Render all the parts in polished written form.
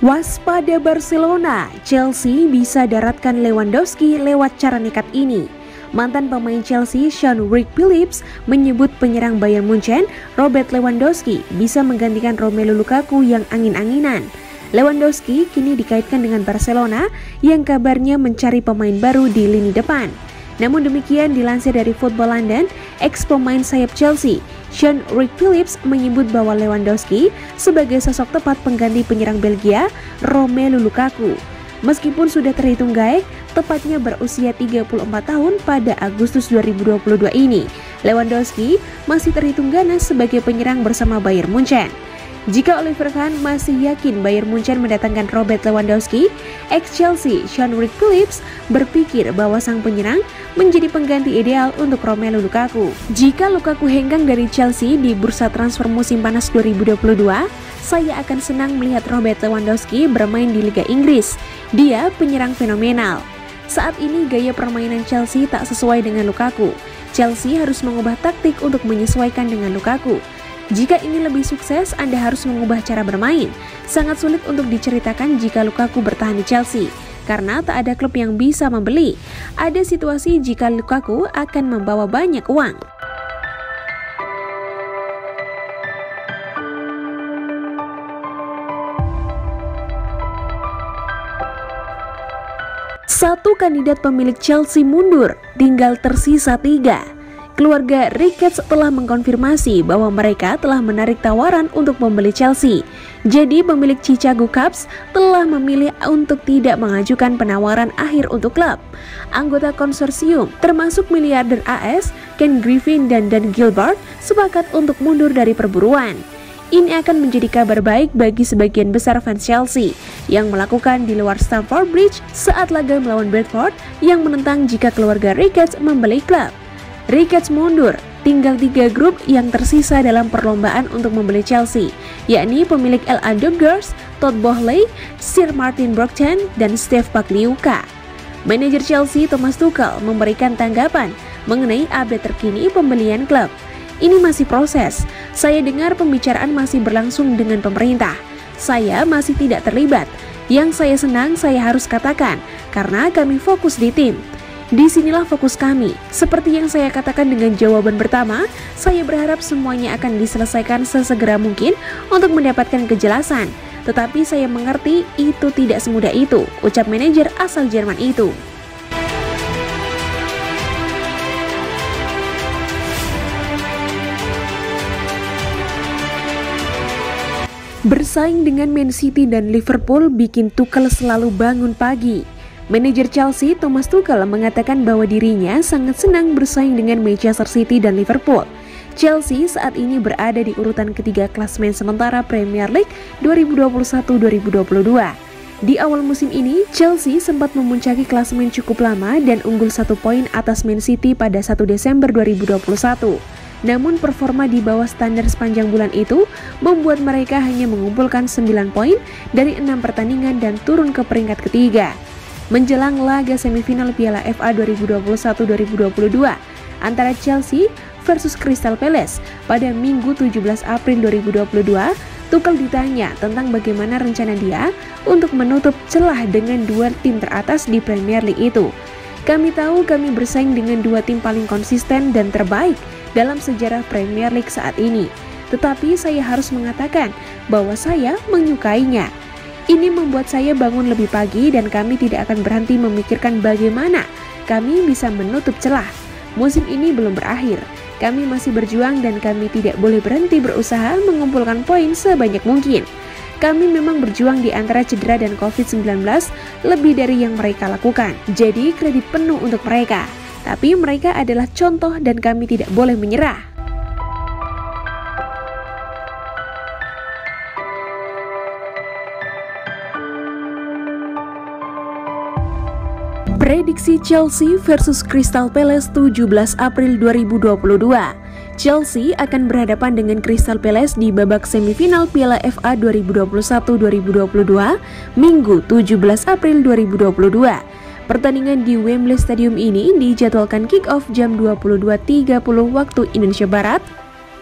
Waspada Barcelona, Chelsea bisa daratkan Lewandowski lewat cara nekat ini. Mantan pemain Chelsea Sean-Rick Phillips menyebut penyerang Bayern Munchen Robert Lewandowski bisa menggantikan Romelu Lukaku yang angin-anginan. Lewandowski kini dikaitkan dengan Barcelona yang kabarnya mencari pemain baru di lini depan. Namun demikian, dilansir dari Football London, ex-pemain sayap Chelsea Sean-Rick Phillips menyebut bahwa Lewandowski sebagai sosok tepat pengganti penyerang Belgia Romelu Lukaku. Meskipun sudah terhitung gaek, tepatnya berusia 34 tahun pada Agustus 2022 ini, Lewandowski masih terhitung ganas sebagai penyerang bersama Bayern Munchen. Jika Oliver Kahn masih yakin Bayern Munchen mendatangkan Robert Lewandowski, ex-Chelsea Sean-Rick Phillips berpikir bahwa sang penyerang menjadi pengganti ideal untuk Romelu Lukaku. Jika Lukaku hengkang dari Chelsea di bursa transfer musim panas 2022, saya akan senang melihat Robert Lewandowski bermain di Liga Inggris. Dia penyerang fenomenal. Saat ini gaya permainan Chelsea tak sesuai dengan Lukaku. Chelsea harus mengubah taktik untuk menyesuaikan dengan Lukaku. Jika ini lebih sukses, Anda harus mengubah cara bermain. Sangat sulit untuk diceritakan jika Lukaku bertahan di Chelsea, karena tak ada klub yang bisa membeli. Ada situasi jika Lukaku akan membawa banyak uang. Satu kandidat pemilik Chelsea mundur, tinggal tersisa 3. Keluarga Ricketts telah mengkonfirmasi bahwa mereka telah menarik tawaran untuk membeli Chelsea. Jadi pemilik Chicago Cubs telah memilih untuk tidak mengajukan penawaran akhir untuk klub. Anggota konsorsium, termasuk miliarder AS, Ken Griffin dan Dan Gilbert, sepakat untuk mundur dari perburuan. Ini akan menjadi kabar baik bagi sebagian besar fans Chelsea yang melakukan di luar Stamford Bridge saat laga melawan Brentford yang menentang jika keluarga Ricketts membeli klub. Ricketts mundur, tinggal 3 grup yang tersisa dalam perlombaan untuk membeli Chelsea, yakni pemilik LA Dodgers, Todd Boehly, Sir Martin Brockton, dan Steve Pagliuca. Manajer Chelsea Thomas Tuchel memberikan tanggapan mengenai update terkini pembelian klub. Ini masih proses. Saya dengar pembicaraan masih berlangsung dengan pemerintah. Saya masih tidak terlibat. Yang saya senang saya harus katakan, karena kami fokus di tim. Disinilah fokus kami. Seperti yang saya katakan dengan jawaban pertama, saya berharap semuanya akan diselesaikan sesegera mungkin untuk mendapatkan kejelasan. Tetapi saya mengerti itu tidak semudah itu, ucap manajer asal Jerman itu. Bersaing dengan Man City dan Liverpool bikin Tuchel selalu bangun pagi. Manajer Chelsea Thomas Tuchel mengatakan bahwa dirinya sangat senang bersaing dengan Manchester City dan Liverpool. Chelsea saat ini berada di urutan ketiga klasemen sementara Premier League 2021-2022. Di awal musim ini, Chelsea sempat memuncaki klasemen cukup lama dan unggul 1 poin atas Man City pada 1 Desember 2021. Namun performa di bawah standar sepanjang bulan itu membuat mereka hanya mengumpulkan 9 poin dari 6 pertandingan dan turun ke peringkat ketiga. Menjelang laga semifinal Piala FA 2021-2022 antara Chelsea versus Crystal Palace pada Minggu 17 April 2022, Tuchel ditanya tentang bagaimana rencana dia untuk menutup celah dengan 2 tim teratas di Premier League itu. Kami tahu kami bersaing dengan 2 tim paling konsisten dan terbaik dalam sejarah Premier League saat ini. Tetapi saya harus mengatakan bahwa saya menyukainya. Ini membuat saya bangun lebih pagi dan kami tidak akan berhenti memikirkan bagaimana kami bisa menutup celah. Musim ini belum berakhir. Kami masih berjuang dan kami tidak boleh berhenti berusaha mengumpulkan poin sebanyak mungkin. Kami memang berjuang di antara cedera dan COVID-19 lebih dari yang mereka lakukan. Jadi kredit penuh untuk mereka. Tapi mereka adalah contoh dan kami tidak boleh menyerah. Prediksi Chelsea versus Crystal Palace 17 April 2022. Chelsea akan berhadapan dengan Crystal Palace di babak semifinal Piala FA 2021-2022 Minggu 17 April 2022. Pertandingan di Wembley Stadium ini dijadwalkan kick-off jam 22.30 waktu Indonesia Barat.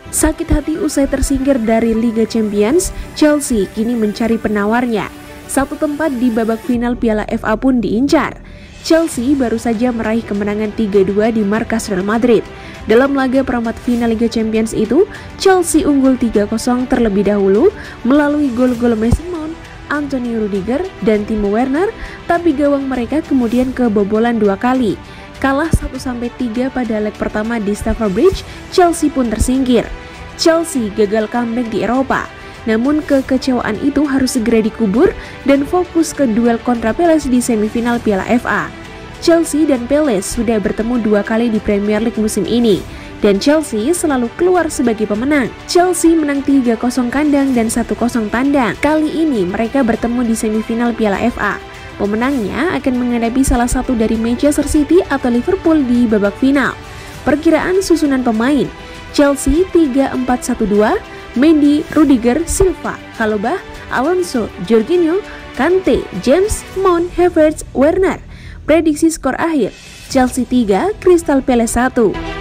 Sakit hati usai tersingkir dari Liga Champions, Chelsea kini mencari penawarnya. Satu tempat di babak final Piala FA pun diincar. Chelsea baru saja meraih kemenangan 3-2 di markas Real Madrid. Dalam laga perempat final Liga Champions itu, Chelsea unggul 3-0 terlebih dahulu melalui gol-gol Mason Mount, Anthony Rudiger, dan Timo Werner, tapi gawang mereka kemudian kebobolan 2 kali. Kalah 1-3 pada leg pertama di Stamford Bridge, Chelsea pun tersingkir. Chelsea gagal comeback di Eropa. Namun kekecewaan itu harus segera dikubur dan fokus ke duel kontra Palace di semifinal Piala FA. Chelsea dan Palace sudah bertemu 2 kali di Premier League musim ini, dan Chelsea selalu keluar sebagai pemenang. Chelsea menang 3-0 kandang dan 1-0 tandang. Kali ini mereka bertemu di semifinal Piala FA. Pemenangnya akan menghadapi salah satu dari Manchester City atau Liverpool di babak final. Perkiraan susunan pemain: Chelsea 3-4-1-2, Mendy, Rudiger, Silva, Kalobah, Alonso, Jorginho, Kante, James, Mount, Havertz, Werner. Prediksi skor akhir: Chelsea 3, Crystal Palace 1.